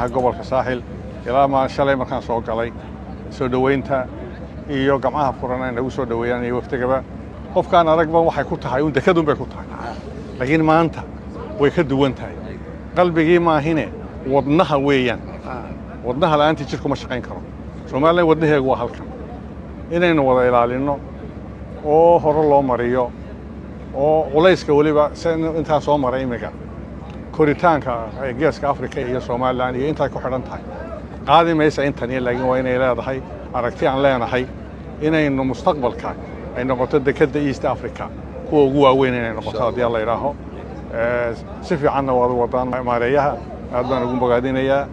dadweynaha gobolka saaxil ilaa ma shalay markaan soo galay soo dhaweynta iyo gacmaha furan ay nagu soo dhaweeyaan iyo waqtigaba qofkaan aragba waxay ku tahay dekadun bay ku tahay laakiin maanta way ka duwan tahay qalbigii maahine wadnaha weeyaan wadnaha la'aantii jirku ma shaqayn karo Soomaaliland wadnaheegu waa halkan inaynu wada ilaalino oo hore loo mariyo oo culayska waliba intaa soo maray imiga koritaanka geeska Afrika iyo Soomaaliland iyo inta ku xidhan tahay qaadi maysa intan iyo laakiin waa inay leedahay aragti aan leenahay inaynu mustaqbalka ay noqoto dekada East Africa kuwa ugu waaweyn inay noqoto haddii la yiraahdo si fiicanna wada wadaan maareeyaha aad baan ugu bogaadinayaa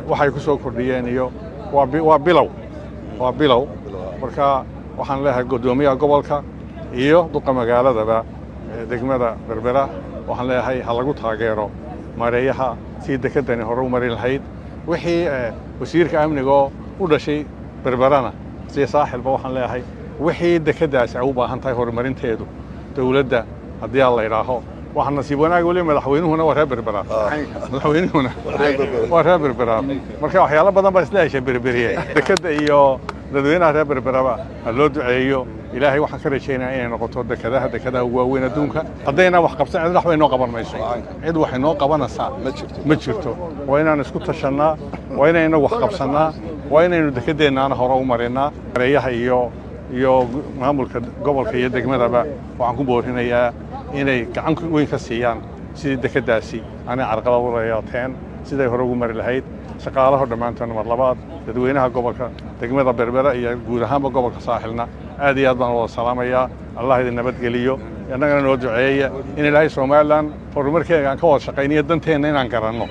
waxay ku soo kordhiyeen iyo waa bilow marka waxaan leeyahay gudoomiyaha gobolka iyo duqa magaaladaba degmada Berbera waxaan leeyahay ha lagu taageero maareeyaha si dekadani hore u mari lahayd wixii wasiirka amniga u dhashay Berberana si saaxilba waxaan leeyahay wixii dekadaas ay u baahan tahay horumarinteedu dawladda haddii la yiraahdo waxaan nasiib wanaag wali madaxweynuhuna waa reer Berbera madaxweynuhuna waa reer Berbera marka waxyaalo badan baa isla heshay Berberiye dekada iyo dadweynaha reer Berberaba loo duceeyo ilaahay waxaan ka rajaynayaa inay noqoto dekadaha ugu waaweyn adduunka haddayna wax qabsan cid wax way noo qaban mayso cid wax noo qabanaysaa ma jirto waa inaan isku tashanaa waa inaynu wax qabsanaa waa inaynu dekadeennaana hore u marinaa maareeyaha iyo maamulka gobolka iyo degmadaba waxaan ku boorinayaa inay gacan weyn ka siiyaan sidii dekadaasi aanay carqalad u yeelateen siday hore ugu mari lahayd shaqaalaha dhammaantood mar labaad dadweynaha gobolka degmada Berbera iyo guud ahaanba gobolka saaxilna aad iyo aad baan wada salaamayaa Allah idin nabadgeliyo annagana noo duceeya in Ilaahay Soomaaliland horumarkeega aan ka wada shaqeyniyo danteena inaan garanno